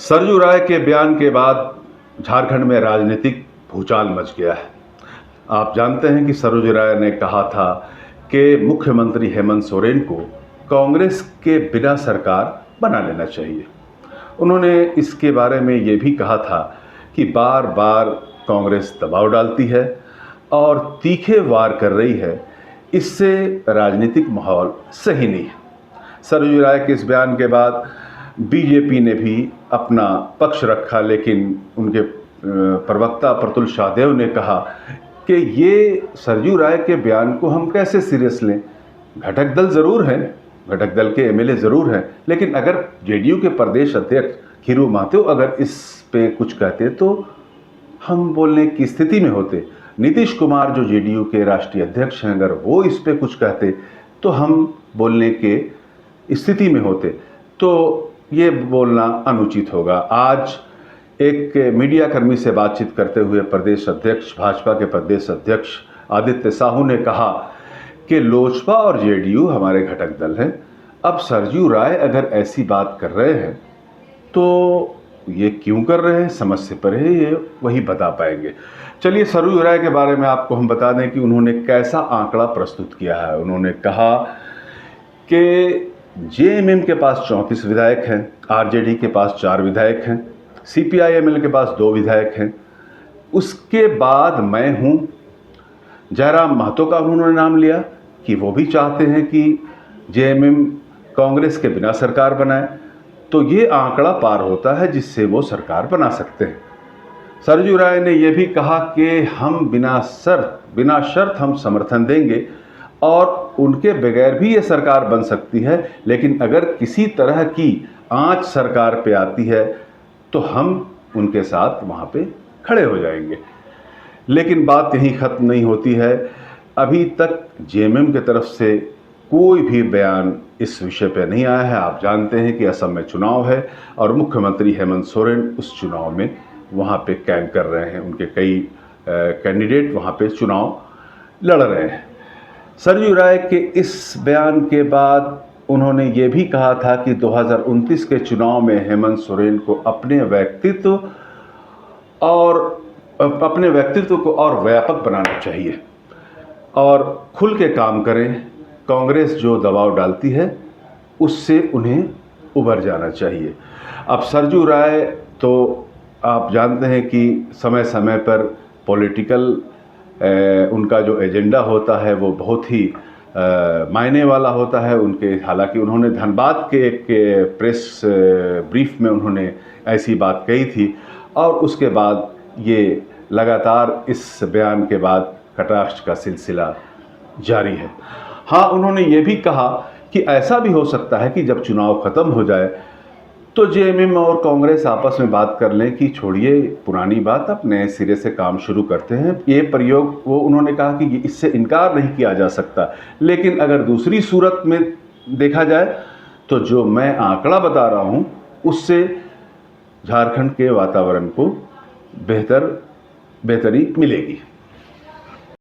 सरयू राय के बयान के बाद झारखंड में राजनीतिक भूचाल मच गया है। आप जानते हैं कि सरयू राय ने कहा था कि मुख्यमंत्री हेमंत सोरेन को कांग्रेस के बिना सरकार बना लेना चाहिए। उन्होंने इसके बारे में ये भी कहा था कि बार बार कांग्रेस दबाव डालती है और तीखे वार कर रही है, इससे राजनीतिक माहौल सही नहीं है। सरयू राय के इस बयान के बाद बीजेपी ने भी अपना पक्ष रखा, लेकिन उनके प्रवक्ता प्रतुल शाहदेव ने कहा कि ये सरयू राय के बयान को हम कैसे सीरियस लें। घटक दल ज़रूर हैं, घटक दल के एमएलए ज़रूर हैं, लेकिन अगर जेडीयू के प्रदेश अध्यक्ष खीरू महातो अगर इस पे कुछ कहते तो हम बोलने की स्थिति में होते। नीतीश कुमार जो जेडीयू के राष्ट्रीय अध्यक्ष हैं, अगर वो इस पे कुछ कहते तो हम बोलने के स्थिति में होते। तो ये बोलना अनुचित होगा। आज एक मीडिया कर्मी से बातचीत करते हुए प्रदेश अध्यक्ष, भाजपा के प्रदेश अध्यक्ष आदित्य साहू ने कहा कि लोजपा और जेडीयू हमारे घटक दल हैं। अब सरयू राय अगर ऐसी बात कर रहे हैं तो ये क्यों कर रहे हैं, समझ से परे है, ये वही बता पाएंगे। चलिए, सरयू राय के बारे में आपको हम बता दें कि उन्होंने कैसा आंकड़ा प्रस्तुत किया है। उन्होंने कहा कि जेएमएम के पास 34 विधायक हैं, आरजेडी के पास 4 विधायक हैं, सीपीआईएमएल के पास 2 विधायक हैं। उसके बाद मैं हूँ, जयराम महतो का उन्होंने नाम लिया कि वो भी चाहते हैं कि जेएमएम कांग्रेस के बिना सरकार बनाए। तो ये आंकड़ा पार होता है जिससे वो सरकार बना सकते हैं। सरयू राय ने यह भी कहा कि हम बिना शर्त हम समर्थन देंगे और उनके बगैर भी ये सरकार बन सकती है, लेकिन अगर किसी तरह की आंच सरकार पे आती है तो हम उनके साथ वहाँ पे खड़े हो जाएंगे। लेकिन बात यहीं ख़त्म नहीं होती है। अभी तक जेएमएम की तरफ से कोई भी बयान इस विषय पे नहीं आया है। आप जानते हैं कि असम में चुनाव है और मुख्यमंत्री हेमंत सोरेन उस चुनाव में वहाँ पे कैंप कर रहे हैं। उनके कई कैंडिडेट वहाँ पे चुनाव लड़ रहे हैं। सरयू राय के इस बयान के बाद उन्होंने ये भी कहा था कि 2029 के चुनाव में हेमंत सोरेन को अपने व्यक्तित्व को और व्यापक बनाना चाहिए और खुल के काम करें। कांग्रेस जो दबाव डालती है उससे उन्हें उबर जाना चाहिए। अब सरयू राय तो आप जानते हैं कि समय समय पर पॉलिटिकल उनका जो एजेंडा होता है वो बहुत ही मायने वाला होता है उनके। हालांकि उन्होंने धनबाद के एक प्रेस ब्रीफ में उन्होंने ऐसी बात कही थी और उसके बाद ये लगातार इस बयान के बाद कटाक्ष का सिलसिला जारी है। हाँ, उन्होंने ये भी कहा कि ऐसा भी हो सकता है कि जब चुनाव ख़त्म हो जाए तो जेएमएम और कांग्रेस आपस में बात कर लें कि छोड़िए पुरानी बात, अब नए सिरे से काम शुरू करते हैं। ये प्रयोग वो उन्होंने कहा कि इससे इनकार नहीं किया जा सकता। लेकिन अगर दूसरी सूरत में देखा जाए तो जो मैं आंकड़ा बता रहा हूँ उससे झारखंड के वातावरण को बेहतरी मिलेगी।